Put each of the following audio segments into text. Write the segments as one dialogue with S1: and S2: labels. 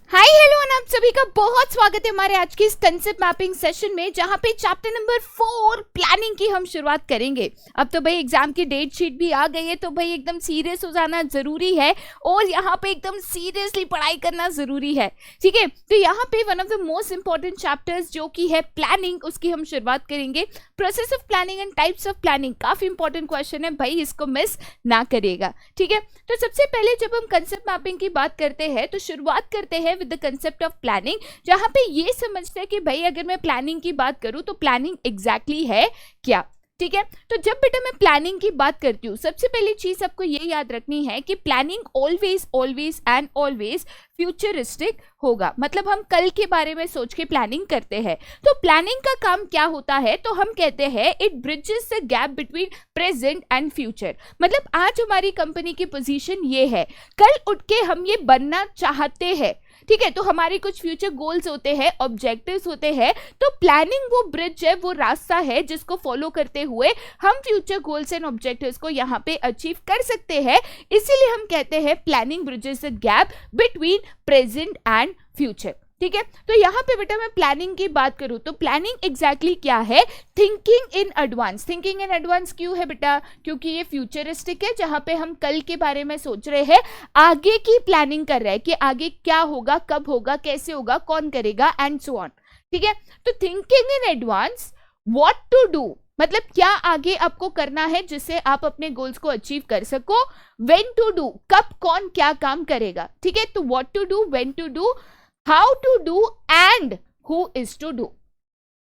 S1: Hi hello और आप सभी का बहुत स्वागत है हमारे आज की इस कंसेप्ट मैपिंग सेशन में, जहां पे चैप्टर नंबर 4 प्लानिंग की हम शुरुआत करेंगे। अब तो भाई एग्जाम की डेट शीट भी आ गई है, तो भाई एकदम सीरियस हो जाना जरूरी है और यहाँ पे एकदम सीरियसली पढ़ाई करना जरूरी है। ठीक है, तो यहाँ पे one of the most important chapters जो कि है प्लानिंग, उसकी हम शुरुआत करेंगे। Process of planning and types of planning काफी इंपॉर्टेंट क्वेश्चन है भाई, इसको मिस ना करिएगा। ठीक है, तो सबसे पहले जब हम कंसेप्ट मैपिंग की बात करते हैं तो शुरुआत करते हैं with the concept of planning, जहां पे ये समझते हैं कि भाई अगर मैं प्लानिंग की बात करूं तो प्लानिंग एग्जैक्टली है क्या। ठीक है, तो जब बेटा मैं प्लानिंग की बात करती हूँ, सबसे पहली चीज आपको ये याद रखनी है कि planning always always and always futuristic होगा। मतलब हम कल के बारे में सोच के प्लानिंग करते हैं। तो प्लानिंग का काम क्या होता है, तो हम कहते हैं it bridges the gap between present and future. मतलब आज हमारी कंपनी की पोजीशन ये है, कल उठ के हम ये बनना चाहते हैं। ठीक है, तो हमारे कुछ फ्यूचर गोल्स होते हैं, ऑब्जेक्टिव्स होते हैं। तो प्लानिंग वो ब्रिज है, वो रास्ता है जिसको फॉलो करते हुए हम फ्यूचर गोल्स एंड ऑब्जेक्टिव्स को यहाँ पे अचीव कर सकते हैं। इसीलिए हम कहते हैं planning bridges the gap between present and future. ठीक है, तो यहाँ पे बेटा मैं प्लानिंग की बात करूँ तो प्लानिंग एग्जैक्टली क्या है, thinking in advance. Thinking in advance क्यों है बेटा, क्योंकि ये फ्यूचरिस्टिक है, जहाँ पे हम कल के बारे में सोच रहे हैं, आगे की प्लानिंग कर रहे हैं कि आगे क्या होगा, कब होगा, कैसे होगा, कौन करेगा एंड सो ऑन। ठीक है, तो thinking in advance, what to do, मतलब क्या आगे आपको करना है जिससे आप अपने गोल्स को अचीव कर सको। व्हेन टू डू, कब कौन क्या काम करेगा। ठीक है, तो what to do, when to do, how to do and who is to do.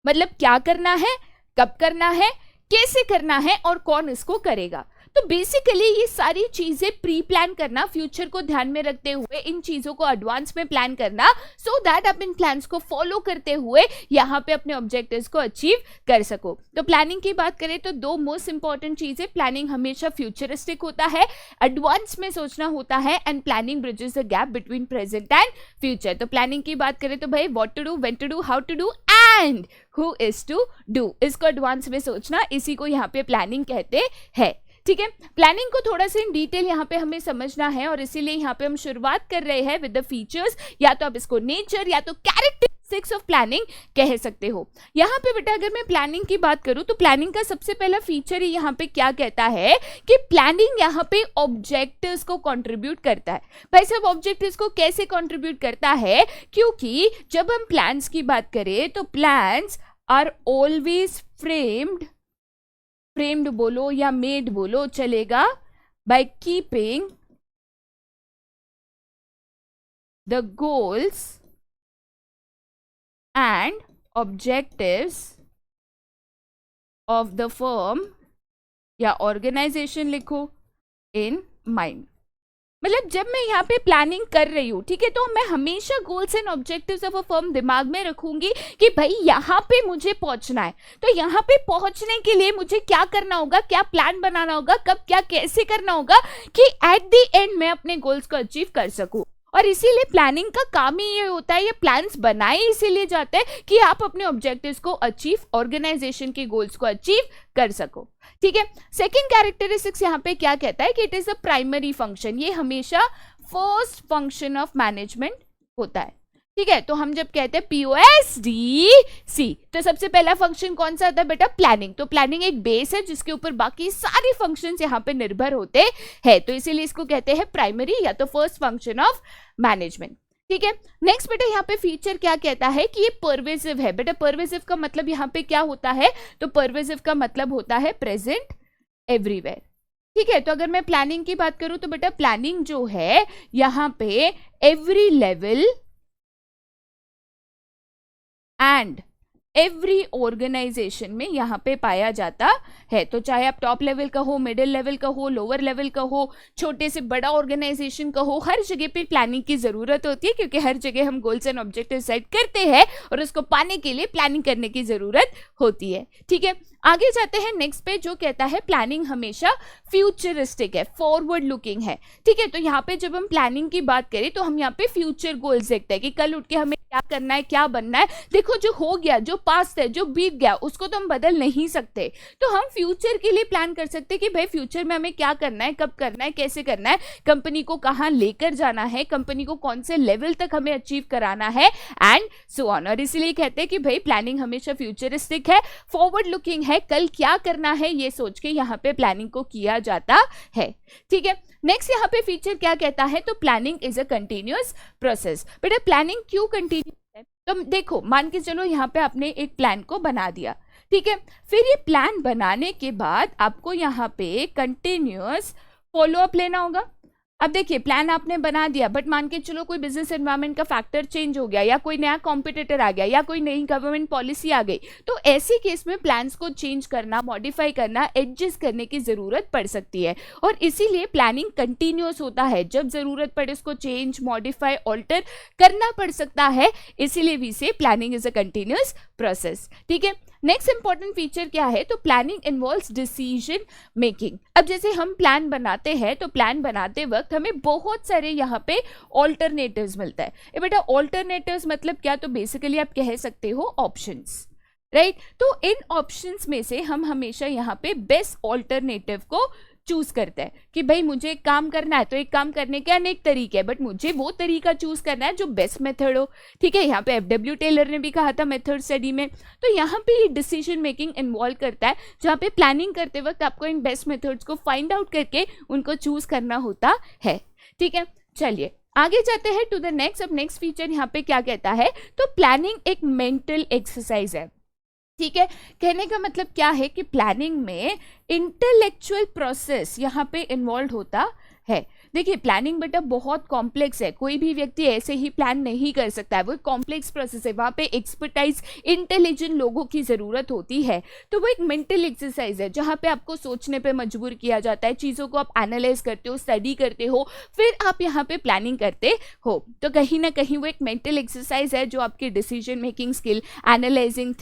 S1: मतलब क्या करना है, कब करना है, कैसे करना है और कौन इसको करेगा। तो बेसिकली ये सारी चीजें प्री प्लान करना, फ्यूचर को ध्यान में रखते हुए इन चीजों को एडवांस में प्लान करना, सो दैट आप इन प्लान्स को फॉलो करते हुए यहाँ पे अपने ऑब्जेक्टिव्स को अचीव कर सको। तो प्लानिंग की बात करें तो दो मोस्ट इंपॉर्टेंट चीजें, प्लानिंग हमेशा फ्यूचरिस्टिक होता है, एडवांस में सोचना होता है, and planning bridges the gap between present and future. तो प्लानिंग की बात करें तो भाई what to do, when to do, how to do and who is to do, इसको एडवांस में सोचना, इसी को यहाँ पे प्लानिंग कहते हैं। ठीक है, प्लानिंग को थोड़ा सा इन डिटेल यहाँ पे हमें समझना है और इसीलिए यहाँ पे हम शुरुआत कर रहे हैं विद द फीचर्स, या तो आप इसको नेचर या तो कैरेक्टरिस्टिक्स ऑफ प्लानिंग कह सकते हो। यहाँ पे बेटा अगर मैं प्लानिंग की बात करूँ तो प्लानिंग का सबसे पहला फीचर ही यहाँ पे क्या कहता है कि प्लानिंग यहाँ पे ऑब्जेक्टिव्स को कंट्रीब्यूट करता है। भाई साहब ऑब्जेक्टिव्स को कैसे कंट्रीब्यूट करता है, क्योंकि जब हम प्लान्स की बात करें तो प्लान्स आर ऑलवेज फ्रेम्ड बोलो या मेड बोलो चलेगा, by keeping the goals and objectives of the firm या ऑर्गेनाइजेशन लिखो इन माइंड। मतलब जब मैं यहाँ पे प्लानिंग कर रही हूँ, ठीक है, तो मैं हमेशा goals and objectives of a firm दिमाग में रखूंगी कि भाई यहाँ पे मुझे पहुंचना है, तो यहाँ पे पहुंचने के लिए मुझे क्या करना होगा, क्या प्लान बनाना होगा, कब क्या कैसे करना होगा कि एट द एंड मैं अपने गोल्स को अचीव कर सकूं। और इसीलिए प्लानिंग का काम ही ये होता है, ये प्लान्स बनाए इसीलिए जाते हैं कि आप अपने ऑब्जेक्टिव्स को अचीव, ऑर्गेनाइजेशन के गोल्स को अचीव कर सको। ठीक है, सेकंड कैरेक्टरिस्टिक्स यहाँ पे क्या कहता है कि it is a primary function, ये हमेशा फर्स्ट फंक्शन ऑफ मैनेजमेंट होता है। ठीक है, तो हम जब कहते हैं POSDC तो सबसे पहला फंक्शन कौन सा होता है बेटा, प्लानिंग। तो प्लानिंग एक बेस है जिसके ऊपर बाकी सारे फंक्शंस यहाँ पे निर्भर होते हैं, तो इसीलिए इसको कहते हैं प्राइमरी या तो फर्स्ट फंक्शन ऑफ मैनेजमेंट। ठीक है, नेक्स्ट बेटा यहाँ पे फीचर क्या कहता है कि ये परवेसिव है। बेटा परवेसिव का मतलब यहाँ पे क्या होता है, तो परवेसिव का मतलब होता है प्रेजेंट एवरीवेयर। ठीक है, तो अगर मैं प्लानिंग की बात करूं तो बेटा प्लानिंग जो है यहाँ पे every level and every organization में यहाँ पे पाया जाता है। तो चाहे आप टॉप लेवल का हो, मिडिल लेवल का हो, लोअर लेवल का हो, छोटे से बड़ा ऑर्गेनाइजेशन का हो, हर जगह पे प्लानिंग की जरूरत होती है, क्योंकि हर जगह हम गोल्स एंड ऑब्जेक्टिव सेट करते हैं और उसको पाने के लिए प्लानिंग करने की जरूरत होती है। ठीक है, आगे जाते हैं नेक्स्ट पे, जो कहता है प्लानिंग हमेशा फ्यूचरिस्टिक है, फॉरवर्ड लुकिंग है। ठीक है, तो यहाँ पे जब हम प्लानिंग की बात करें तो हम यहाँ पे फ्यूचर गोल्स देखते हैं कि कल उठ के हमें क्या करना है, क्या बनना है। देखो जो हो गया, जो पास्ट है, जो बीत गया, उसको तो हम बदल नहीं सकते। तो हम फ्यूचर के लिए प्लान कर सकते हैं कि भाई फ्यूचर में हमें क्या करना है, कब करना है, कैसे करना है, कंपनी को कहाँ लेकर जाना है, कंपनी को कौन से लेवल तक हमें अचीव कराना है, एंड सो ऑन। और इसलिए कहते हैं कि भाई प्लानिंग हमेशा फ्यूचरिस्टिक है, फॉरवर्ड लुकिंग है, कल क्या करना है ये सोच के यहाँ पे प्लानिंग को किया जाता है। ठीक है, नेक्स्ट यहाँ पे फीचर क्या कहता है, तो planning is a continuous process. बेटा प्लानिंग क्यों कंटिन्यूअस है, तो देखो मान के चलो यहाँ पे आपने एक प्लान को बना दिया, ठीक है, फिर ये प्लान बनाने के बाद आपको यहाँ पे कंटिन्यूअस फॉलो अप लेना होगा। अब देखिए प्लान आपने बना दिया, बट मान के चलो कोई बिजनेस एनवायरनमेंट का फैक्टर चेंज हो गया, या कोई नया कॉम्पिटिटर आ गया, या कोई नई गवर्नमेंट पॉलिसी आ गई, तो ऐसे केस में प्लान्स को चेंज करना, मॉडिफाई करना, एडजस्ट करने की जरूरत पड़ सकती है। और इसीलिए प्लानिंग कंटिन्यूअस होता है, जब जरूरत पड़े उसको चेंज, मॉडिफाई, ऑल्टर करना पड़ सकता है, इसीलिए वी से planning is a continuous process. ठीक है, नेक्स्ट इंपॉर्टेंट फीचर क्या है, तो प्लानिंग इन्वॉल्व्स डिसीजन मेकिंग। अब जैसे हम प्लान बनाते हैं तो प्लान बनाते वक्त हमें बहुत सारे यहाँ पे ऑल्टरनेटिव्स मिलता है। ये बेटा ऑल्टरनेटिव्स मतलब क्या, तो बेसिकली आप कह सकते हो ऑप्शंस, राइट। तो इन ऑप्शंस में से हम हमेशा यहाँ पे बेस्ट ऑल्टरनेटिव को चूज करते हैं कि भाई मुझे एक काम करना है, तो एक काम करने के अनेक तरीके हैं, बट मुझे वो तरीका चूज करना है जो बेस्ट मेथड हो। ठीक है, यहाँ पे एफडब्ल्यू टेलर ने भी कहा था मेथड स्टडी में। तो यहाँ पे ये डिसीजन मेकिंग इन्वॉल्व करता है, जहाँ पे प्लानिंग करते वक्त आपको इन बेस्ट मेथड्स को फाइंड आउट करके उनको चूज करना होता है। ठीक है, चलिए आगे जाते हैं टू द नेक्स्ट। अब नेक्स्ट फीचर यहाँ पे क्या कहता है, तो प्लानिंग एक मेंटल एक्सरसाइज है। ठीक है, कहने का मतलब क्या है कि प्लानिंग में इंटेलेक्चुअल प्रोसेस यहाँ पे इन्वॉल्व होता है। देखिए प्लानिंग बेटा बहुत कॉम्प्लेक्स है, कोई भी व्यक्ति ऐसे ही प्लान नहीं कर सकता है, वो कॉम्प्लेक्स प्रोसेस है, वहाँ पे एक्सपर्टाइज इंटेलिजेंट लोगों की ज़रूरत होती है। तो वो एक मेंटल एक्सरसाइज है जहाँ पे आपको सोचने पे मजबूर किया जाता है, चीज़ों को आप एनालाइज करते हो, स्टडी करते हो, फिर आप यहाँ पे प्लानिंग करते हो। तो कहीं ना कहीं वो एक मेंटल एक्सरसाइज है जो आपकी decision making skill, analysing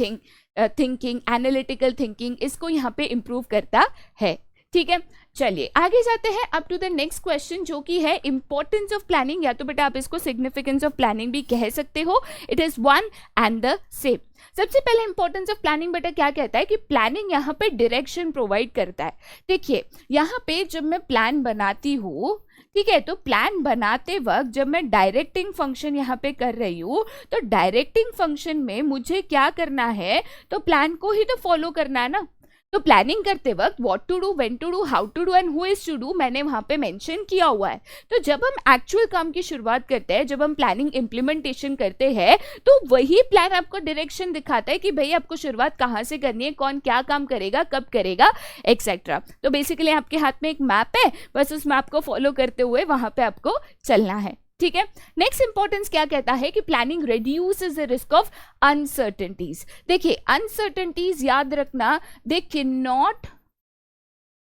S1: thinking, analytical thinking, इसको यहाँ पे इम्प्रूव करता है। ठीक है, चलिए आगे जाते हैं up to the next question, जो कि है इंपॉर्टेंस ऑफ प्लानिंग, या तो बेटा आप इसको सिग्निफिकेंस ऑफ प्लानिंग भी कह सकते हो, it is one and the same. सबसे पहले इंपॉर्टेंस ऑफ प्लानिंग बेटा क्या कहता है कि प्लानिंग यहाँ पे डायरेक्शन प्रोवाइड करता है। देखिए यहाँ पे जब मैं प्लान बनाती हूँ, ठीक है, तो प्लान बनाते वक्त जब मैं डायरेक्टिंग फंक्शन यहाँ पे कर रही हूँ, तो डायरेक्टिंग फंक्शन में मुझे क्या करना है, तो प्लान को ही तो फॉलो करना है ना। तो प्लानिंग करते वक्त what to do, when to do, how to do and who is to do मैंने वहां पे मेंशन किया हुआ है। तो जब हम एक्चुअल काम की शुरुआत करते हैं, जब हम प्लानिंग इंप्लीमेंटेशन करते हैं, तो वही प्लान आपको डायरेक्शन दिखाता है कि भाई आपको शुरुआत कहाँ से करनी है, कौन क्या काम करेगा, कब करेगा, एक्सेट्रा। तो बेसिकली आपके हाथ में एक मैप है, बस उस मैप को फॉलो करते हुए वहां पे आपको चलना है। ठीक है, नेक्स्ट इंपॉर्टेंस क्या कहता है कि planning reduces the risk of uncertainties. देखिए अनसर्टेनिटीज याद रखना, they can not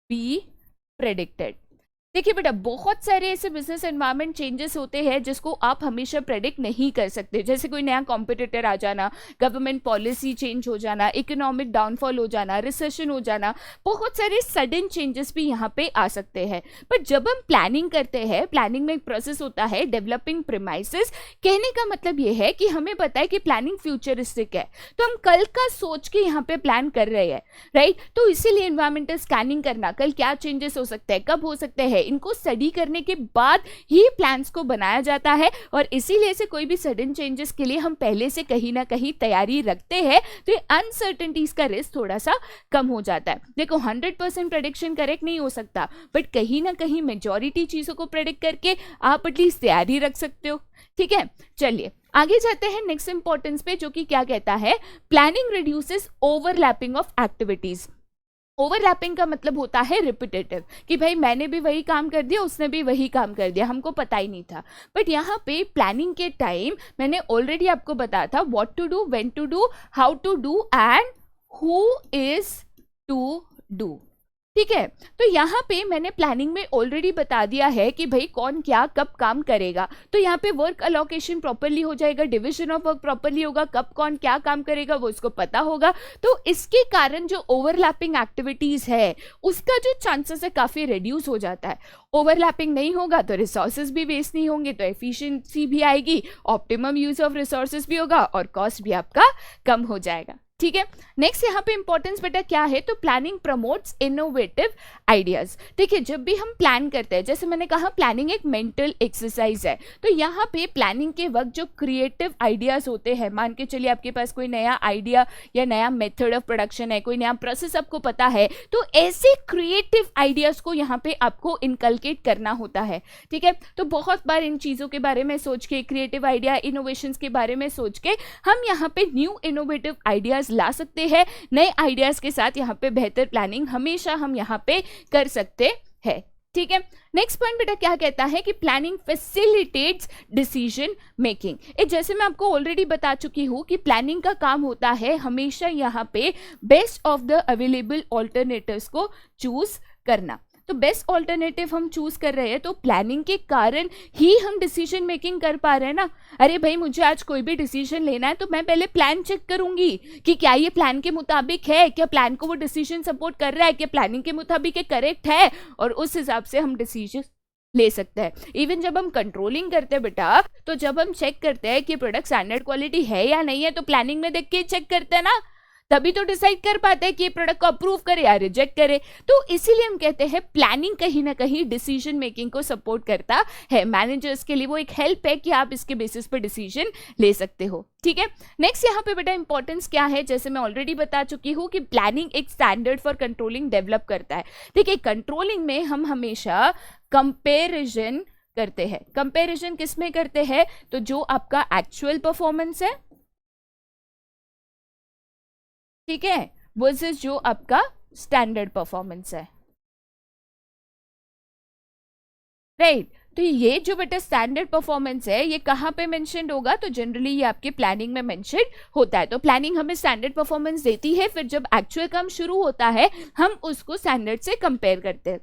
S1: B predicted. देखिए बेटा बहुत सारे ऐसे बिजनेस एनवायरनमेंट चेंजेस होते हैं जिसको आप हमेशा प्रेडिक्ट नहीं कर सकते, जैसे कोई नया कॉम्पिटिटर आ जाना, गवर्नमेंट पॉलिसी चेंज हो जाना, इकोनॉमिक डाउनफॉल हो जाना, रिसेशन हो जाना, बहुत सारे सडन चेंजेस भी यहाँ पे आ सकते हैं। बट जब हम प्लानिंग करते हैं, प्लानिंग में एक प्रोसेस होता है डेवलपिंग प्रीमाइसेस। कहने का मतलब ये है कि हमें पता है कि प्लानिंग फ्यूचरिस्टिक है, तो हम कल का सोच के यहाँ पे प्लान कर रहे हैं, राइट। तो इसीलिए एनवायरमेंटल स्कैनिंग करना, कल क्या चेंजेस हो सकते हैं, कब हो सकते हैं, इनको स्टडी करने के बाद ही प्लान्स को बनाया जाता है। और इसीलिए से कोई भी सडन चेंजेस के लिए हम पहले से कहीं ना कहीं तैयारी रखते हैं, तो ये अनसर्टेनिटीज का रिस्क थोड़ा सा कम हो जाता है। देखो 100% प्रेडिक्शन करेक्ट नहीं हो सकता, बट कहीं ना कहीं मेजॉरिटी चीजों को प्रेडिक्ट करके आप एटलीस्ट तैयारी रख सकते हो। ठीक है, चलिए आगे जाते हैं नेक्स्ट इंपॉर्टेंस पे, जो कि क्या कहता है, planning reduces overlapping of activities. Overlapping का मतलब होता है रिपीटेटिव, कि भाई मैंने भी वही काम कर दिया, उसने भी वही काम कर दिया, हमको पता ही नहीं था। बट यहाँ पे प्लानिंग के टाइम मैंने ऑलरेडी आपको बताया था what to do, when to do, how to do and who is to do. ठीक है, तो यहाँ पे मैंने प्लानिंग में ऑलरेडी बता दिया है कि भाई कौन क्या कब काम करेगा। तो यहाँ पे वर्क अलोकेशन प्रॉपर्ली हो जाएगा, डिविजन ऑफ वर्क प्रॉपर्ली होगा, कब कौन क्या काम करेगा वो उसको पता होगा। तो इसके कारण जो ओवरलैपिंग एक्टिविटीज है उसका जो चांसेस है काफी रिड्यूस हो जाता है। ओवरलैपिंग नहीं होगा तो रिसोर्सेज भी वेस्ट नहीं होंगे, तो एफिशिएंसी भी आएगी, ऑप्टिमम यूज ऑफ रिसोर्सेज भी होगा और कॉस्ट भी आपका कम हो जाएगा। ठीक है। नेक्स्ट यहाँ पे इंपॉर्टेंस बेटा क्या है, तो प्लानिंग प्रमोट्स इनोवेटिव आइडियाज। देखिए जब भी हम प्लान करते हैं, जैसे मैंने कहा प्लानिंग एक मेंटल एक्सरसाइज है, तो यहाँ पे प्लानिंग के वक्त जो क्रिएटिव आइडियाज होते हैं, मान के चलिए आपके पास कोई नया आइडिया या नया मेथड ऑफ प्रोडक्शन है, कोई नया प्रोसेस आपको पता है, तो ऐसे क्रिएटिव आइडियाज को यहाँ पे आपको इनकलकेट करना होता है। ठीक है, तो बहुत बार इन चीज़ों के बारे में सोच के, क्रिएटिव आइडिया इनोवेशंस के बारे में सोच के हम यहाँ पे न्यू इनोवेटिव आइडियाज ला सकते हैं। नए आइडियाज के साथ यहाँ पे बेहतर प्लानिंग हमेशा हम यहाँ पे कर सकते हैं। ठीक है, नेक्स्ट पॉइंट बेटा क्या कहता है कि प्लानिंग फैसिलिटेट्स डिसीजन मेकिंग। जैसे मैं आपको ऑलरेडी बता चुकी हूँ कि प्लानिंग का काम होता है हमेशा यहाँ पे best of the available alternatives को चूज करना। तो बेस्ट ऑल्टरनेटिव हम चूज कर रहे हैं, तो प्लानिंग के कारण ही हम डिसीजन मेकिंग कर पा रहे हैं ना। अरे भाई मुझे आज कोई भी डिसीजन लेना है तो मैं पहले प्लान चेक करूंगी कि क्या ये प्लान के मुताबिक है, क्या प्लान को वो डिसीजन सपोर्ट कर रहा है, क्या प्लानिंग के मुताबिक करेक्ट है, और उस हिसाब से हम डिसीजन ले सकते हैं। इवन जब हम कंट्रोलिंग करते हैं बेटा, तो जब हम चेक करते हैं कि प्रोडक्ट स्टैंडर्ड क्वालिटी है या नहीं है, तो प्लानिंग में देख के चेक करते हैं ना, तभी तो डिसाइड कर पाते हैं कि ये प्रोडक्ट को अप्रूव करे या रिजेक्ट करे। तो इसीलिए हम कहते हैं प्लानिंग कहीं ना कहीं डिसीजन मेकिंग को सपोर्ट करता है। मैनेजर्स के लिए वो एक हेल्प है कि आप इसके बेसिस पर डिसीजन ले सकते हो। ठीक है, नेक्स्ट यहाँ पे बेटा इंपॉर्टेंस क्या है, जैसे मैं ऑलरेडी बता चुकी हूँ कि प्लानिंग एक स्टैंडर्ड फॉर कंट्रोलिंग डेवलप करता है। देखिए कंट्रोलिंग में हम हमेशा कंपेरिजन करते हैं। कंपेरिजन किस में करते हैं, तो जो आपका एक्चुअल परफॉर्मेंस है, ठीक है, वर्सेस जो आपका स्टैंडर्ड परफॉर्मेंस है, राइट। तो ये जो बेटा स्टैंडर्ड परफॉर्मेंस है, ये कहाँ पे मेंशन्ड होगा, तो जनरली ये आपके प्लानिंग में मेंशन्ड होता है। तो प्लानिंग हमें स्टैंडर्ड परफॉर्मेंस देती है, फिर जब एक्चुअल काम शुरू होता है हम उसको स्टैंडर्ड से कंपेयर करते हैं,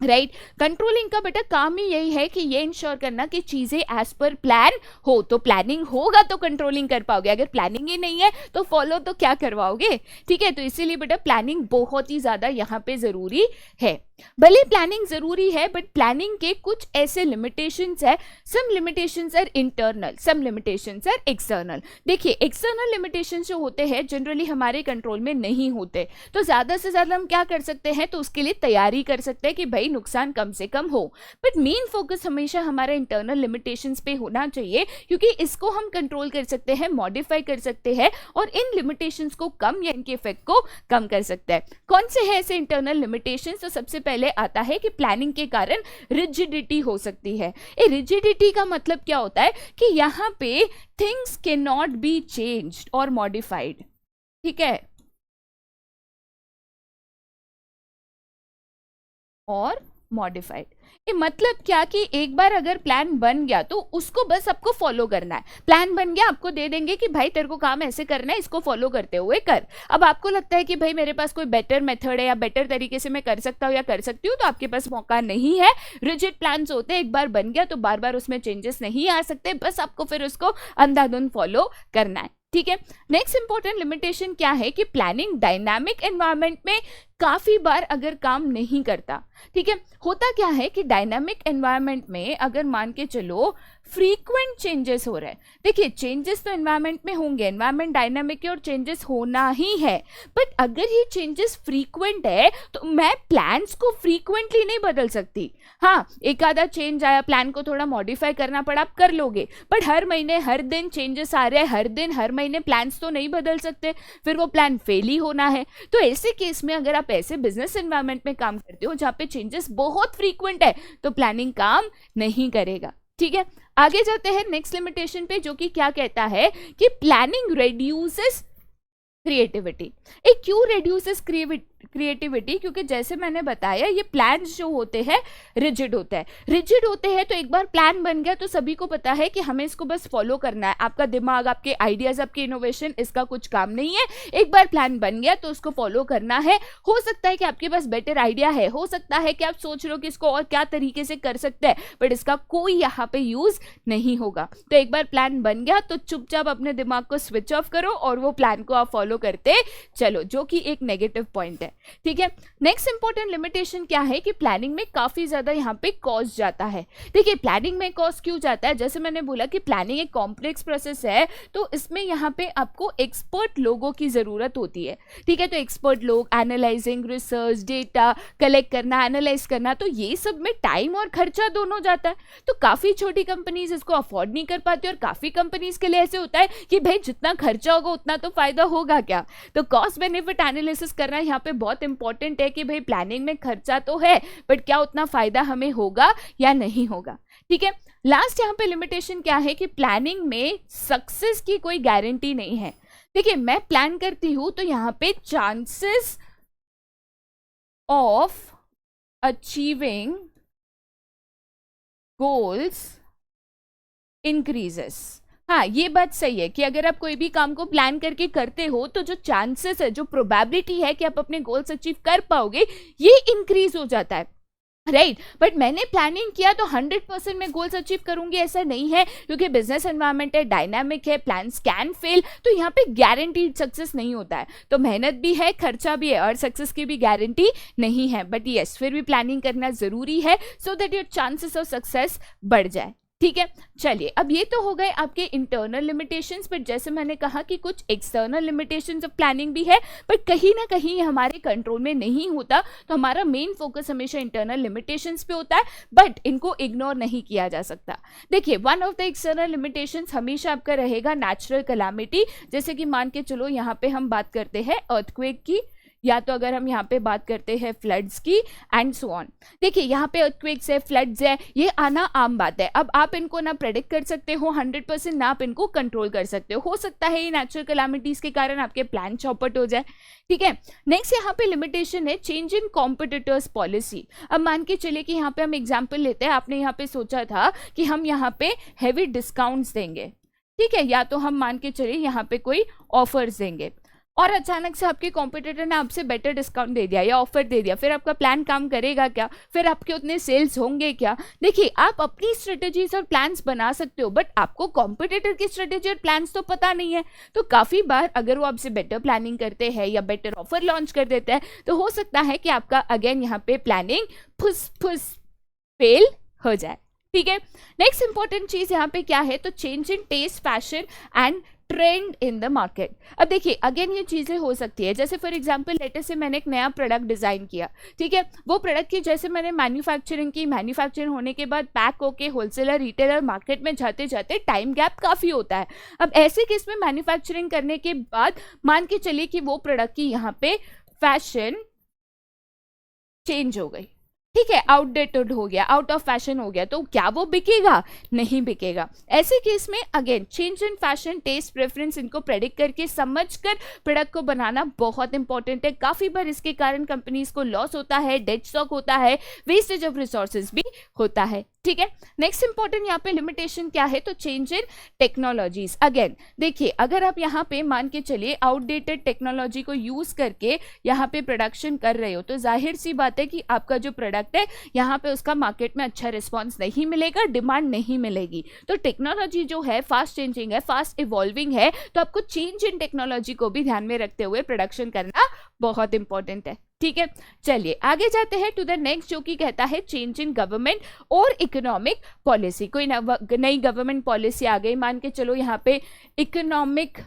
S1: राइट। कंट्रोलिंग का बेटा काम ही यही है कि ये इंश्योर करना कि चीजें एज पर प्लान हो। तो प्लानिंग होगा तो कंट्रोलिंग कर पाओगे, अगर प्लानिंग ही नहीं है तो फॉलो तो क्या करवाओगे। ठीक है, तो इसीलिए बेटा प्लानिंग बहुत ही ज्यादा यहाँ पे जरूरी है। भले प्लानिंग जरूरी है, बट प्लानिंग के कुछ ऐसे लिमिटेशंस है। Some limitations are internal, some limitations are external. देखिए एक्सटर्नल लिमिटेशंस जो होते हैं जनरली हमारे कंट्रोल में नहीं होते, तो ज्यादा से ज्यादा हम क्या कर सकते हैं, तो उसके लिए तैयारी कर सकते हैं कि भाई नुकसान कम से कम हो। बट मेन फोकस हमेशा हमारा इंटरनल लिमिटेशंस पे होना चाहिए, क्योंकि इसको हम कंट्रोल कर सकते हैं, मॉडिफाई कर सकते हैं, और इन लिमिटेशंस को कम या इनके इफेक्ट को कम कर सकते हैं। कौन से है ऐसे इंटरनल लिमिटेशंस, तो सबसे पहले आता है कि प्लानिंग के कारण रिजिडिटी हो सकती है। ये रिजिडिटी का मतलब क्या होता है कि यहाँ पे things can not be changed और मॉडिफाइड। ठीक है, और मॉडिफाइड, ये मतलब क्या कि एक बार अगर प्लान बन गया तो उसको बस आपको फॉलो करना है। प्लान बन गया, आपको दे देंगे कि भाई तेरे को काम ऐसे करना है, इसको फॉलो करते हुए कर। अब आपको लगता है कि भाई मेरे पास कोई बेटर मेथड है या बेटर तरीके से मैं कर सकता हूँ या कर सकती हूँ, तो आपके पास मौका नहीं है। रिजिड प्लान्स होते हैं, एक बार बन गया तो बार बार उसमें चेंजेस नहीं आ सकते, बस आपको फिर उसको अंधाधुंध फॉलो करना है। ठीक है, नेक्स्ट इंपॉर्टेंट लिमिटेशन क्या है कि प्लानिंग डायनामिक एनवायरनमेंट में काफी बार अगर काम नहीं करता। ठीक है, होता क्या है कि डायनामिक एनवायरनमेंट में अगर मान के चलो फ्रीक्वेंट चेंजेस हो रहे हैं, देखिए चेंजेस तो एनवायरनमेंट में होंगे, एनवायरनमेंट डायनामिक है और चेंजेस होना ही है, बट अगर ये चेंजेस फ्रीक्वेंट है तो मैं प्लान्स को फ्रीक्वेंटली नहीं बदल सकती। हाँ, एक आधा चेंज आया, प्लान को थोड़ा मॉडिफाई करना पड़ा, आप कर लोगे, बट हर महीने हर दिन चेंजेस आ रहे हैं, हर दिन हर महीने प्लान्स तो नहीं बदल सकते, फिर वो प्लान फेल ही होना है। तो ऐसे केस में अगर आप ऐसे बिजनेस एनवायरनमेंट में काम करते हो जहाँ पे चेंजेस बहुत फ्रीक्वेंट है, तो प्लानिंग काम नहीं करेगा। ठीक है, आगे जाते हैं नेक्स्ट लिमिटेशन पे, जो कि क्या कहता है कि प्लानिंग रिड्यूसेस क्रिएटिविटी। एक क्यों रिड्यूसेस क्रिएटिविटी, क्योंकि जैसे मैंने बताया ये प्लान्स जो होते हैं रिजिड होते हैं। रिजिड होते हैं तो एक बार प्लान बन गया तो सभी को पता है कि हमें इसको बस फॉलो करना है। आपका दिमाग, आपके आइडियाज, आपके इनोवेशन, इसका कुछ काम नहीं है। एक बार प्लान बन गया तो उसको फॉलो करना है। हो सकता है कि आपके पास बेटर आइडिया है, हो सकता है कि आप सोच रहे हो कि इसको और क्या तरीके से कर सकते हैं, बट इसका कोई यहाँ पे यूज नहीं होगा। तो एक बार प्लान बन गया तो चुपचाप अपने दिमाग को स्विच ऑफ करो और वो प्लान को आप फॉलो करते चलो, जो कि एक नेगेटिव पॉइंट है। ठीक है। नेक्स्ट इंपॉर्टेंट लिमिटेशन क्या है कि प्लानिंग में काफी ज्यादा यहाँ पे कॉस्ट जाता है। देखिए प्लानिंग में कॉस्ट क्यों जाता है, जैसे मैंने बोला कि प्लानिंग एक कॉम्प्लेक्स प्रोसेस है, तो इसमें यहाँ पे आपको एक्सपर्ट लोगों की जरूरत होती है। ठीक है, तो एक्सपर्ट लोग, एनालाइजिंग, रिसर्च, डेटा कलेक्ट करना, एनालाइज करना, तो ये सब में टाइम और खर्चा दोनों जाता है। तो काफी छोटी कंपनीज इसको अफोर्ड नहीं कर पाती, और काफी कंपनीज के लिए ऐसे होता है कि भाई जितना खर्चा होगा उतना तो फायदा होगा क्या। तो कॉस्ट बेनिफिट एनालिसिस करना यहाँ पे बहुत इंपॉर्टेंट है कि भाई प्लानिंग में खर्चा तो है, बट क्या उतना फायदा हमें होगा या नहीं होगा। ठीक है, लास्ट यहाँ पे लिमिटेशन क्या है कि प्लानिंग में सक्सेस की कोई गारंटी नहीं है। देखिए मैं प्लान करती हूं तो यहाँ पे chances of achieving goals increases. हाँ ये बात सही है कि अगर आप कोई भी काम को प्लान करके करते हो तो जो चांसेस है, जो प्रोबेबिलिटी है कि आप अपने गोल्स अचीव कर पाओगे, ये इंक्रीज हो जाता है, राइट। बट मैंने प्लानिंग किया तो 100% मैं गोल्स अचीव करूंगी ऐसा नहीं है, क्योंकि बिजनेस एनवायरनमेंट है, डायनामिक है, प्लान्स कैन फेल, तो यहाँ पे गारंटीड सक्सेस नहीं होता है। तो मेहनत भी है, खर्चा भी है, और सक्सेस की भी गारंटी नहीं है, बट यस फिर भी प्लानिंग करना जरूरी है so that your chances of success बढ़ जाए। ठीक है, चलिए अब ये तो हो गए आपके इंटरनल लिमिटेशंस, बट जैसे मैंने कहा कि कुछ एक्सटर्नल लिमिटेशंस ऑफ प्लानिंग भी है, बट कहीं ना कहीं हमारे कंट्रोल में नहीं होता, तो हमारा मेन फोकस हमेशा इंटरनल लिमिटेशंस पे होता है, बट इनको इग्नोर नहीं किया जा सकता। देखिए one of the external limitations हमेशा आपका रहेगा नेचुरल कैलामिटी, जैसे कि मान के चलो यहाँ पे हम बात करते हैं अर्थक्वेक की, या तो अगर हम यहाँ पे बात करते हैं फ्लड्स की एंड सो ऑन। देखिए यहाँ पे अर्थक्वेक्स है, फ्लड्स है, ये आना आम बात है। अब आप इनको ना प्रेडिक्ट कर सकते हो 100%, ना आप इनको कंट्रोल कर सकते हो सकता है ये नेचुरल कैलामिटीज के कारण आपके प्लान चौपट हो जाए। ठीक है, नेक्स्ट यहाँ पे लिमिटेशन है चेंज इन कॉम्पिटिटर्स पॉलिसी। अब मान के चलिए कि यहाँ पे हम एग्जाम्पल लेते हैं, आपने यहाँ पे सोचा था कि हम यहाँ पे हैवी डिस्काउंट्स देंगे, ठीक है, या तो हम मान के चलिए यहाँ पे कोई ऑफर्स देंगे, और अचानक से आपके कॉम्पिटिटर ने आपसे बेटर डिस्काउंट दे दिया या ऑफर दे दिया, फिर आपका प्लान काम करेगा क्या, फिर आपके उतने सेल्स होंगे क्या। देखिए आप अपनी स्ट्रेटेजीज और प्लान्स बना सकते हो, बट आपको कॉम्पिटिटर की स्ट्रेटेजी और प्लान्स तो पता नहीं है। तो काफी बार अगर वो आपसे बेटर प्लानिंग करते हैं या बेटर ऑफर लॉन्च कर देते हैं, तो हो सकता है कि आपका अगेन यहाँ पे प्लानिंग फुस फुस फेल हो जाए। ठीक है, नेक्स्ट इंपॉर्टेंट चीज यहाँ पे क्या है, तो change in taste, fashion and trend in the market. अब देखिए अगेन ये चीजें हो सकती है, जैसे फॉर एग्जांपल लेटर से मैंने एक नया प्रोडक्ट डिजाइन किया, ठीक है, वो प्रोडक्ट की जैसे मैंने मैन्युफैक्चरिंग की, मैन्युफैक्चरिंग होने के बाद पैक होके होलसेलर, रिटेलर, मार्केट में जाते जाते टाइम गैप काफी होता है। अब ऐसे केस में मैन्युफैक्चरिंग करने के बाद मान के चलिए कि वो प्रोडक्ट की यहाँ पे फैशन चेंज हो गई, ठीक है, आउटडेटेड हो गया, आउट ऑफ फैशन हो गया, तो क्या वो बिकेगा? नहीं बिकेगा। ऐसे केस में again change in fashion, taste, preference, इनको प्रेडिक्ट करके समझकर प्रोडक्ट को बनाना बहुत इंपॉर्टेंट है। काफी बार इसके कारण कंपनीज को लॉस होता है, डेड स्टॉक होता है, वेस्टेज ऑफ रिसोर्सेज भी होता है। ठीक है, नेक्स्ट इंपॉर्टेंट यहाँ पे लिमिटेशन क्या है, तो चेंज इन टेक्नोलॉजीज। अगेन देखिए अगर आप यहाँ पे मान के चलिए आउटडेटेड टेक्नोलॉजी को यूज करके यहाँ पे प्रोडक्शन कर रहे हो, तो जाहिर सी बात है कि आपका जो प्रोडक्ट है यहाँ पे उसका मार्केट में अच्छा रिस्पॉन्स नहीं मिलेगा, डिमांड नहीं मिलेगी। तो टेक्नोलॉजी जो है फास्ट चेंजिंग है, फास्ट इवॉल्विंग है, तो आपको चेंज इन टेक्नोलॉजी को भी ध्यान में रखते हुए प्रोडक्शन करना बहुत इंपॉर्टेंट है। ठीक है, चलिए आगे जाते हैं टू द नेक्स्ट, जो कि कहता है चेंज इन गवर्नमेंट और इकोनॉमिक पॉलिसी। कोई नई गवर्नमेंट पॉलिसी आ गई, मान के चलो यहाँ पे इकोनॉमिक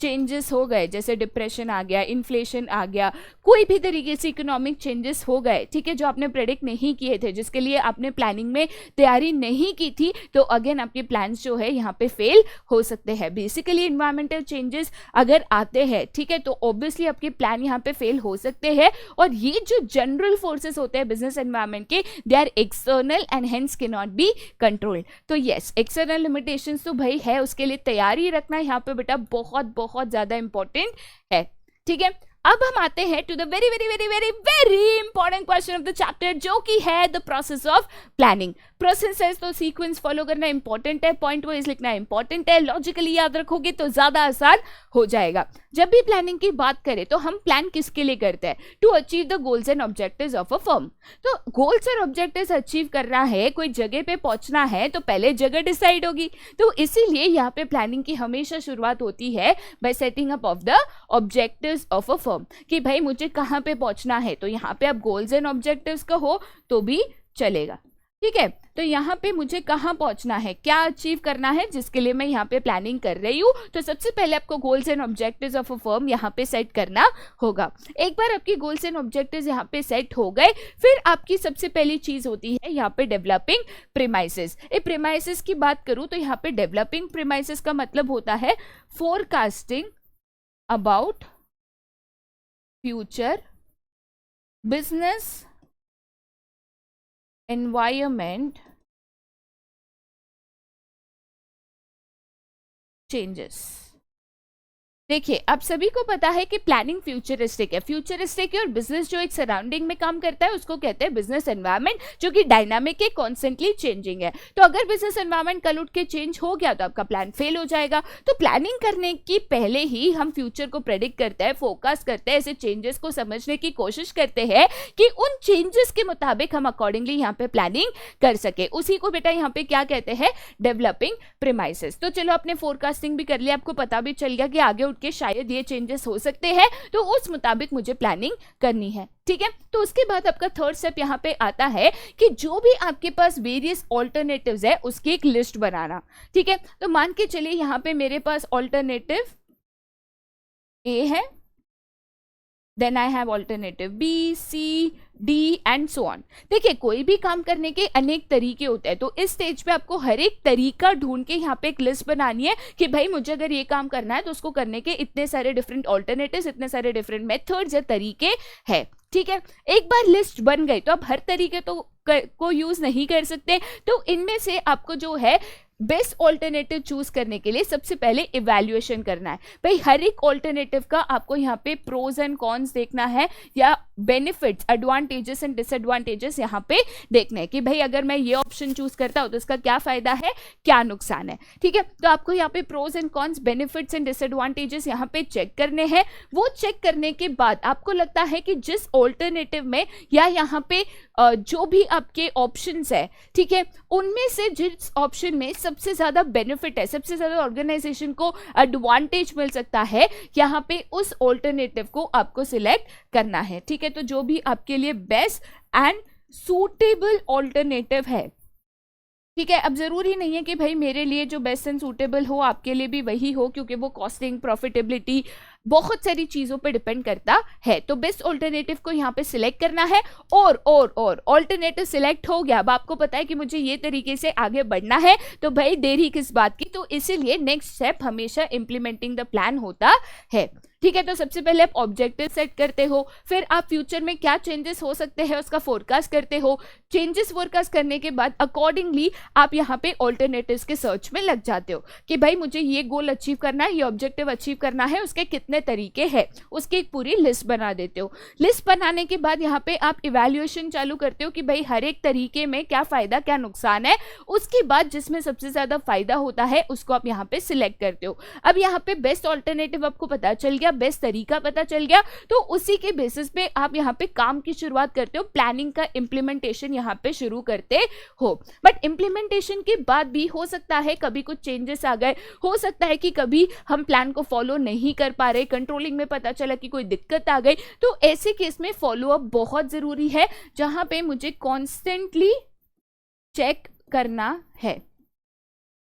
S1: चेंजेस हो गए, जैसे डिप्रेशन आ गया, इन्फ्लेशन आ गया, कोई भी तरीके से इकोनॉमिक चेंजेस हो गए, ठीक है, जो आपने प्रेडिक्ट नहीं किए थे, जिसके लिए आपने प्लानिंग में तैयारी नहीं की थी, तो अगेन आपके प्लान्स जो है यहाँ पे फेल हो सकते हैं। बेसिकली इन्वायरमेंटल चेंजेस अगर आते हैं, ठीक है, तो ऑब्वियसली आपके प्लान यहाँ पे फेल हो सकते हैं। और ये जो जनरल फोर्सेस होते हैं बिजनेस एनवायरमेंट के, they are external and hence can not be controlled. तो यस एक्सटर्नल लिमिटेशंस तो भाई है, उसके लिए तैयारी रखना यहाँ पे बेटा बहुत बहुत ज्यादा इंपॉर्टेंट है। ठीक है, अब हम आते हैं to the very very very very very important question of the chapter, जो कि है the process of planning. Process है तो सीक्वेंस फॉलो करना इंपॉर्टेंट है, पॉइंट वाइज लिखना इंपॉर्टेंट है, लॉजिकली याद रखोगे तो ज्यादा आसान हो जाएगा। जब भी प्लानिंग की बात करें तो हम प्लान किसके लिए करते हैं? To achieve the goals and objectives of a firm. तो गोल्स और ऑब्जेक्टिव्स अचीव करना है, कोई जगह पे पहुंचना है, तो पहले जगह डिसाइड होगी। तो इसीलिए यहाँ पे प्लानिंग की हमेशा शुरुआत होती है bye setting up of the objectives of a firm. Firm कि भाई मुझे कहाँ पे पहुंचना है, तो यहाँ पे आप गोल्स एंड ऑब्जेक्टिव्स कहो तो भी चलेगा, ठीक है। तो यहाँ पे मुझे कहाँ पहुंचना है, क्या अचीव करना है, जिसके लिए मैं यहाँ पे प्लानिंग कर रही हूँ। तो सबसे पहले आपको goals and objectives of a firm यहाँ पे सेट करना होगा। एक बार आपकी गोल्स एंड ऑब्जेक्टिव्स यहाँ पे सेट हो गए, फिर आपकी सबसे पहली चीज होती है यहाँ पे डेवलपिंग प्रीमाइसेस। प्रीमाइसेस की बात करूँ तो यहाँ पे डेवलपिंग प्रीमाइसेस का मतलब होता है forecasting about future business environment changes। देखिए, आप सभी को पता है कि प्लानिंग फ्यूचरिस्टिक है। फ्यूचरिस्टिक है और बिजनेस जो एक सराउंडिंग में काम करता है उसको कहते हैं बिजनेस एनवायरनमेंट, जो कि डायनामिक है, कॉन्स्टेंटली चेंजिंग है। तो अगर बिजनेस एनवायरनमेंट कल उठ के चेंज हो गया तो आपका प्लान फेल हो जाएगा। तो प्लानिंग करने की पहले ही हम फ्यूचर को प्रेडिक्ट करते हैं, फोकस करते हैं, ऐसे चेंजेस को समझने की कोशिश करते हैं कि उन चेंजेस के मुताबिक हम अकॉर्डिंगली यहाँ पे प्लानिंग कर सके। उसी को बेटा यहाँ पे क्या कहते हैं, डेवलपिंग प्रीमाइसेस। तो चलो, अपने फोरकास्टिंग भी कर लिया, आपको पता भी चल गया कि आगे के शायद ये चेंजेस हो सकते हैं, तो उस मुताबिक मुझे प्लानिंग करनी है, ठीक है। तो उसके बाद आपका थर्ड स्टेप यहाँ पे आता है कि जो भी आपके पास वेरियस ऑल्टरनेटिव्स है उसकी एक लिस्ट बनाना, ठीक है। तो मान के चलिए यहाँ पे मेरे पास ऑल्टरनेटिव ए है, then I have alternative B, C, D and so on. देखिए, कोई भी काम करने के अनेक तरीके होते हैं, तो इस स्टेज पे आपको हर एक तरीका ढूंढ के यहाँ पे एक लिस्ट बनानी है कि भाई मुझे अगर ये काम करना है तो उसको करने के इतने सारे डिफरेंट ऑल्टरनेटिव्स, इतने सारे डिफरेंट मेथड्स या तरीके हैं, ठीक है। एक बार लिस्ट बन गई तो आप हर तरीके को यूज नहीं कर सकते, तो इनमें से आपको जो है बेस्ट ऑल्टरनेटिव चूज करने के लिए सबसे पहले इवैल्यूएशन करना है। भाई हर एक ऑल्टरनेटिव का आपको यहाँ पे प्रोज एंड कॉन्स देखना है, या बेनिफिट्स, एडवांटेजेस एंड डिसएडवांटेजेस यहाँ पे देखना है कि भाई अगर मैं ये ऑप्शन चूज करता हूँ तो इसका क्या फायदा है, क्या नुकसान है, ठीक है। तो आपको यहाँ पे pros and cons, benefits and disadvantages यहाँ पे चेक करने हैं। वो चेक करने के बाद आपको लगता है कि जिस ऑल्टरनेटिव में या यहाँ पे जो भी आपके ऑप्शंस है, ठीक है, उनमें से जिस ऑप्शन में सबसे ज्यादा बेनिफिट है, सबसे ज्यादा ऑर्गेनाइजेशन को एडवांटेज मिल सकता है, यहाँ पे उस ऑल्टरनेटिव को आपको सिलेक्ट करना है, ठीक है। तो जो भी आपके लिए बेस्ट एंड सूटेबल ऑल्टरनेटिव है, ठीक है। अब जरूरी नहीं है कि भाई मेरे लिए जो बेस्ट एंड सूटेबल हो आपके लिए भी वही हो, क्योंकि वो कॉस्टिंग, प्रॉफिटेबिलिटी, बहुत सारी चीजों पे डिपेंड करता है। तो बेस्ट ऑल्टरनेटिव को यहाँ पे सिलेक्ट करना है, और ऑल्टरनेटिव सिलेक्ट हो गया। अब आपको पता है कि मुझे ये तरीके से आगे बढ़ना है, तो भाई देरी किस बात की। तो इसीलिए नेक्स्ट स्टेप हमेशा इंप्लीमेंटिंग द प्लान होता है, ठीक है। तो सबसे पहले आप ऑब्जेक्टिव सेट करते हो, फिर आप फ्यूचर में क्या चेंजेस हो सकते हैं उसका फोरकास्ट करते हो। चेंजेस फोरकास्ट करने के बाद अकॉर्डिंगली आप यहाँ पे ऑल्टरनेटिव्स के सर्च में लग जाते हो कि भाई मुझे ये गोल अचीव करना है, ये ऑब्जेक्टिव अचीव करना है, उसके कितने तरीके हैं, उसकी एक पूरी लिस्ट बना देते हो। लिस्ट बनाने के बाद यहाँ पे आप इवैल्यूएशन चालू करते हो कि भाई हर एक तरीके में क्या फायदा, क्या नुकसान है। उसके बाद जिसमें सबसे ज्यादा फायदा होता है उसको आप यहाँ पे सिलेक्ट करते हो। अब यहाँ पे बेस्ट ऑल्टरनेटिव आपको पता चल गया, बेस्ट तरीका पता चल गया, तो उसी के बेसिस पे आप यहाँ पे काम की शुरुआत करते हो, प्लानिंग का इंप्लीमेंटेशन यहाँ पे शुरू करते हो। बट इंप्लीमेंटेशन के बाद भी हो सकता है कभी कुछ चेंजेस आ गए, हो सकता है कि कभी हम प्लान को फॉलो नहीं कर पा रहे, कंट्रोलिंग में पता चला कि कोई दिक्कत आ गई। तो ऐसे केस में फॉलो अप बहुत जरूरी है, जहां पे मुझे कॉन्स्टेंटली चेक करना है,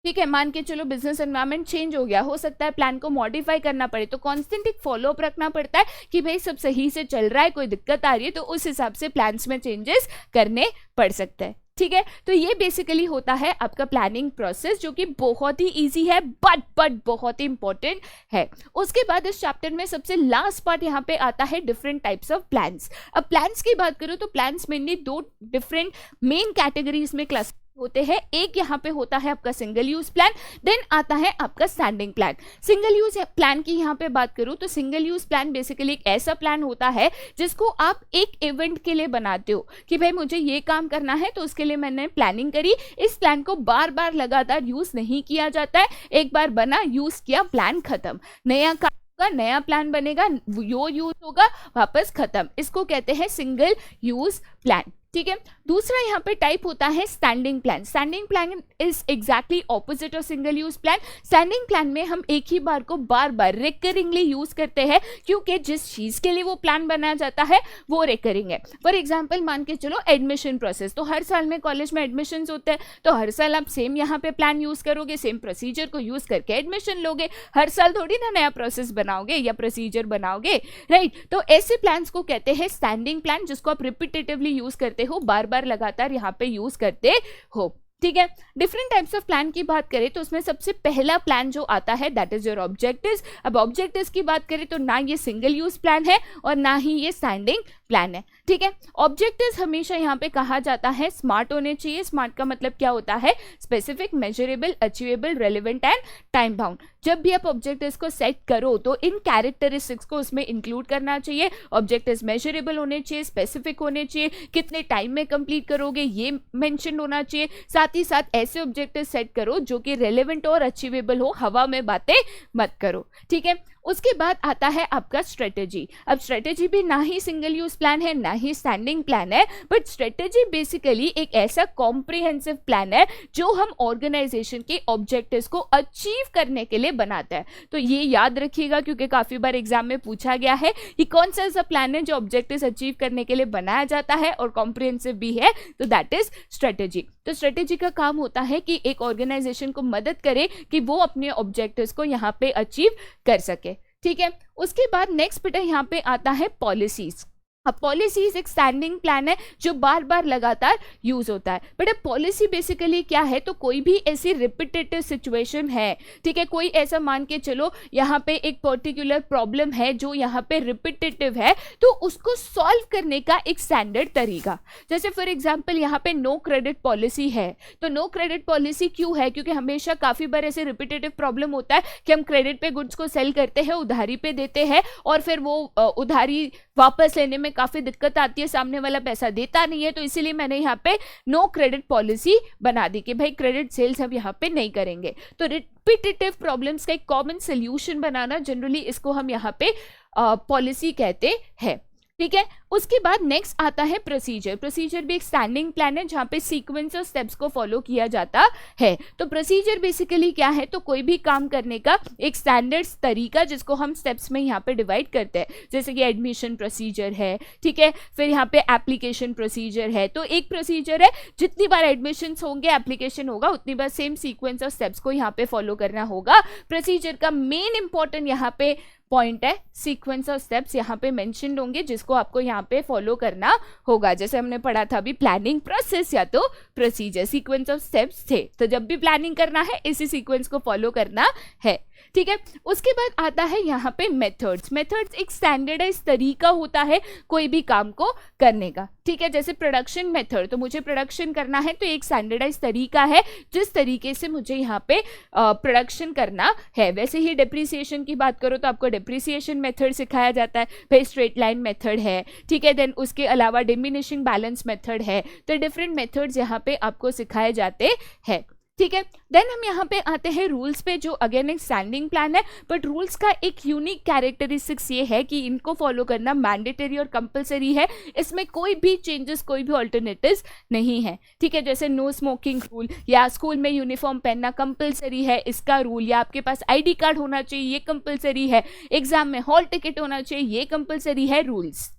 S1: ठीक है। मान के चलो बिजनेस एनवायरनमेंट चेंज हो गया, हो सकता है प्लान को मॉडिफाई करना पड़े, तो कॉन्स्टेंट एक फॉलो अप रखना पड़ता है कि भाई सब सही से चल रहा है, कोई दिक्कत आ रही है तो उस हिसाब से प्लान्स में चेंजेस करने पड़ सकते हैं, ठीक है। तो ये बेसिकली होता है आपका प्लानिंग प्रोसेस, जो कि बहुत ही इजी है बट बहुत ही इंपॉर्टेंट है। उसके बाद इस चैप्टर में सबसे लास्ट पार्ट यहाँ पे आता है डिफरेंट टाइप्स ऑफ प्लान्स। अब प्लान्स की बात करूँ तो प्लान्स मेनली दो डिफरेंट मेन कैटेगरीज में क्लास होते हैं। एक यहाँ पे होता है आपका सिंगल यूज प्लान, देन आता है आपका standing plan. Single use plan की यहाँ पे बात करूँ तो सिंगल यूज प्लान बेसिकली एक ऐसा प्लान होता है जिसको आप एक इवेंट के लिए बनाते हो कि भाई मुझे ये काम करना है, तो उसके लिए मैंने प्लानिंग करी। इस प्लान को बार बार लगातार यूज नहीं किया जाता है, एक बार बना, यूज किया, प्लान खत्म, नया काम, नया प्लान बनेगा, यो यूज होगा, वापस खत्म। इसको कहते हैं सिंगल यूज प्लान, ठीक है। दूसरा यहाँ पे टाइप होता है standing plan. Standing plan is exactly opposite of single use plan. Standing plan में हम एक ही बार को बार बार रिकरिंगली यूज करते हैं, क्योंकि जिस चीज के लिए वो प्लान बनाया जाता है वो रिकरिंग है। फॉर एग्जाम्पल मान के चलो एडमिशन प्रोसेस, तो हर साल में कॉलेज में एडमिशन होते हैं, तो हर साल आप सेम यहाँ पे प्लान यूज करोगे, सेम प्रोसीजर को यूज करके एडमिशन लोगे, हर साल थोड़ी ना नया प्रोसेस बनाओगे या प्रोसीजर बनाओगे, राइट। तो ऐसे प्लान्स को कहते हैं स्टैंडिंग प्लान, जिसको आप रिपीटेटिवली यूज करते हो, बार बार लगातार यहाँ पे यूज करते हो, ठीक है। डिफरेंट टाइप्स ऑफ प्लान की बात करें तो उसमें सबसे पहला प्लान जो आता है दैट इज योर ऑब्जेक्टिव्स। अब ऑब्जेक्टिव्स की बात करें तो ना ये सिंगल यूज प्लान है और ना ही ये स्टैंडिंग प्लान है, ठीक है। ऑब्जेक्टिव्स हमेशा यहाँ पे कहा जाता है स्मार्ट होने चाहिए। स्मार्ट का मतलब क्या होता है? Specific, measurable, achievable, relevant and time bound. जब भी आप ऑब्जेक्टिव्स को सेट करो तो इन कैरेक्टरिस्टिक्स को उसमें इंक्लूड करना चाहिए। ऑब्जेक्टिव्स मेजरेबल होने चाहिए, स्पेसिफिक होने चाहिए, कितने टाइम में कंप्लीट करोगे ये मेंशन होना चाहिए। साथ ही साथ ऐसे ऑब्जेक्टिव सेट करो जो कि रेलेवेंट और अचीवेबल हो, हवा में बातें मत करो, ठीक है। उसके बाद आता है आपका स्ट्रेटेजी। अब स्ट्रेटेजी भी ना ही सिंगल यूज प्लान है ना ही स्टैंडिंग प्लान है, बट स्ट्रेटेजी बेसिकली एक ऐसा कॉम्प्रिहेंसिव प्लान है जो हम ऑर्गेनाइजेशन के ऑब्जेक्टिव्स को अचीव करने के लिए बनाता है। तो ये याद रखिएगा क्योंकि काफी बार एग्जाम में पूछा गया है कि कौन सा ऐसा प्लान है जो ऑब्जेक्टिव्स अचीव करने के लिए बनाया जाता है और कॉम्प्रिहेंसिव भी है, तो दैट इज स्ट्रेटेजी। तो स्ट्रेटेजी का काम होता है कि एक ऑर्गेनाइजेशन को मदद करे कि वो अपने ऑब्जेक्टिव्स को यहाँ पे अचीव कर सके, ठीक है। उसके बाद नेक्स्ट बेटा यहाँ पे आता है पॉलिसीज। अब पॉलिसीज एक स्टैंडिंग प्लान है जो बार बार लगातार यूज होता है। बट अब पॉलिसी बेसिकली क्या है? तो कोई भी ऐसी रिपीटेटिव सिचुएशन है, ठीक है, कोई ऐसा मान के चलो यहाँ पे एक पर्टिकुलर प्रॉब्लम है जो यहाँ पे रिपीटेटिव है, तो उसको सॉल्व करने का एक स्टैंडर्ड तरीका। जैसे फॉर एग्जांपल यहाँ पे नो क्रेडिट पॉलिसी है, तो नो क्रेडिट पॉलिसी क्यों है? क्योंकि हमेशा काफी बार ऐसे रिपीटेटिव प्रॉब्लम होता है कि हम क्रेडिट पे गुड्स को सेल करते हैं, उधारी पे देते हैं और फिर वो उधारी वापस लेने में काफी दिक्कत आती है, सामने वाला पैसा देता नहीं है। तो इसीलिए मैंने यहाँ पे नो क्रेडिट पॉलिसी बना दी कि भाई क्रेडिट सेल्स हम यहाँ पे नहीं करेंगे। तो रिपीटेटिव प्रॉब्लम्स का एक कॉमन सोल्यूशन बनाना, जनरली इसको हम यहाँ पे पॉलिसी कहते हैं, ठीक है। उसके बाद नेक्स्ट आता है प्रोसीजर। प्रोसीजर भी एक स्टैंडिंग प्लान है जहां पे सीक्वेंस और स्टेप्स को फॉलो किया जाता है। तो प्रोसीजर बेसिकली क्या है? तो कोई भी काम करने का एक स्टैंडर्ड तरीका जिसको हम स्टेप्स में यहाँ पे डिवाइड करते हैं, जैसे कि एडमिशन प्रोसीजर है, ठीक है, फिर यहाँ पे एप्लीकेशन प्रोसीजर है। तो एक प्रोसीजर है, जितनी बार एडमिशन होंगे, एप्लीकेशन होगा, उतनी बार सेम सीक्वेंस और स्टेप्स को यहाँ पे फॉलो करना होगा। प्रोसीजर का मेन इंपॉर्टेंट यहाँ पे पॉइंट है सीक्वेंस ऑफ स्टेप्स यहाँ पे मेंशन्ड होंगे जिसको आपको यहाँ पे फॉलो करना होगा। जैसे हमने पढ़ा था अभी प्लानिंग प्रोसेस या तो प्रोसीजर, सीक्वेंस ऑफ स्टेप्स थे, तो जब भी प्लानिंग करना है इसी सीक्वेंस को फॉलो करना है, ठीक है। उसके बाद आता है यहाँ पे मेथड्स। मेथड्स एक स्टैंडर्डाइज तरीका होता है कोई भी काम को करने का, ठीक है। जैसे प्रोडक्शन मेथड, तो मुझे प्रोडक्शन करना है तो एक स्टैंडर्डाइज तरीका है जिस तरीके से मुझे यहाँ पे प्रोडक्शन करना है। वैसे ही डिप्रिसिएशन की बात करो तो आपको डिप्रिसिएशन मेथड सिखाया जाता है, भाई स्ट्रेट लाइन मेथड है, ठीक है। देन उसके अलावा डिमिनिशिंग बैलेंस मेथड है। तो डिफरेंट मेथड्स यहाँ पे आपको सिखाए जाते हैं, ठीक है। देन हम यहाँ पे आते हैं रूल्स पे, जो अगेन एक स्टैंडिंग प्लान है, बट रूल्स का एक यूनिक कैरेक्टरिस्टिक्स ये है कि इनको फॉलो करना मैंडेटरी और कंपलसरी है। इसमें कोई भी चेंजेस, कोई भी ऑल्टरनेटिव्स नहीं है, ठीक है। जैसे नो स्मोकिंग रूल, या स्कूल में यूनिफॉर्म पहनना कंपलसरी है इसका रूल, या आपके पास ID कार्ड होना चाहिए ये कंपलसरी है, एग्जाम में हॉल टिकट होना चाहिए ये कंपलसरी है रूल्स,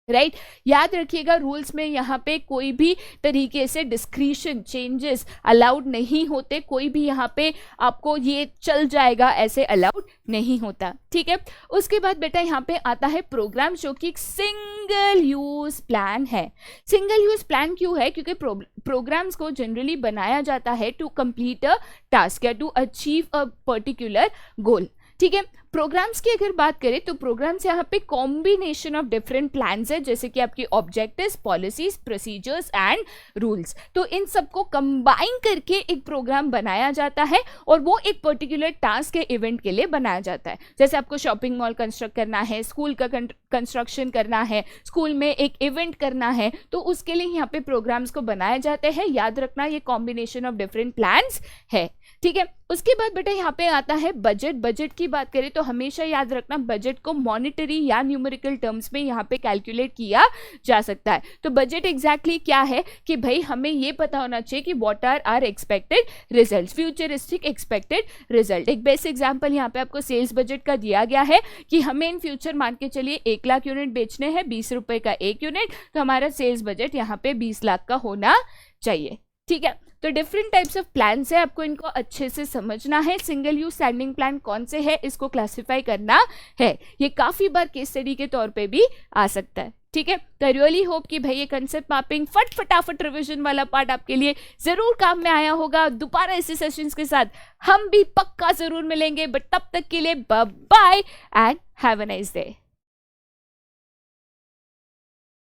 S1: राइट। याद रखिएगा रूल्स में यहाँ पे कोई भी तरीके से डिस्क्रिशन चेंजेस अलाउड नहीं होते, कोई भी यहाँ पे आपको ये चल जाएगा ऐसे अलाउड नहीं होता, ठीक है। उसके बाद बेटा यहाँ पे आता है प्रोग्राम, जो कि एक सिंगल यूज प्लान है। सिंगल यूज प्लान क्यों है? क्योंकि प्रोग्राम्स को जनरली बनाया जाता है टू कंप्लीट अ टास्क या to achieve a particular goal, ठीक है। प्रोग्राम्स की अगर बात करें तो प्रोग्राम्स यहाँ पे कॉम्बिनेशन ऑफ डिफरेंट प्लान्स है, जैसे कि आपकी objectives, policies, procedures and rules. तो इन सबको कंबाइन करके एक प्रोग्राम बनाया जाता है और वो एक पर्टिकुलर टास्क के इवेंट के लिए बनाया जाता है। जैसे आपको शॉपिंग मॉल कंस्ट्रक्ट करना है, स्कूल का कंस्ट्रक्शन करना है, स्कूल में एक इवेंट करना है, तो उसके लिए यहाँ पे प्रोग्राम्स को बनाए जाते हैं। याद रखना ये कॉम्बिनेशन ऑफ डिफरेंट प्लान्स है, ठीक है। उसके बाद बेटा यहाँ पे आता है बजट। बजट की बात करें तो हमेशा याद रखना बजट को मॉनेटरी या न्यूमेरिकल टर्म्स में यहाँ पे कैलकुलेट किया जा सकता है। तो बजट एग्जैक्टली क्या है कि भाई हमें ये पता होना चाहिए कि what are are expected results, futuristic expected result. एक बेस्ट एग्जांपल यहाँ पे आपको सेल्स बजट का दिया गया है कि हमें इन फ्यूचर मान के चलिए 1 लाख यूनिट बेचने हैं, 20 रुपए का 1 यूनिट, तो हमारा सेल्स बजट यहाँ पे 20 लाख का होना चाहिए। ठीक है, तो डिफरेंट टाइप्स ऑफ प्लान है, आपको इनको अच्छे से समझना है। सिंगल यूज स्टैंडिंग प्लान कौन से है इसको क्लासिफाई करना है। ये काफी बार केस स्टडी के तौर पे भी आ सकता है। ठीक है, तो आई रियली होप कि भाई ये कंसेप्ट मैपिंग फटाफट रिवीजन वाला पार्ट आपके लिए जरूर काम में आया होगा। दोबारा ऐसे सेशंस के साथ हम भी पक्का जरूर मिलेंगे, बट तब तक के लिए bye bye and have a nice day.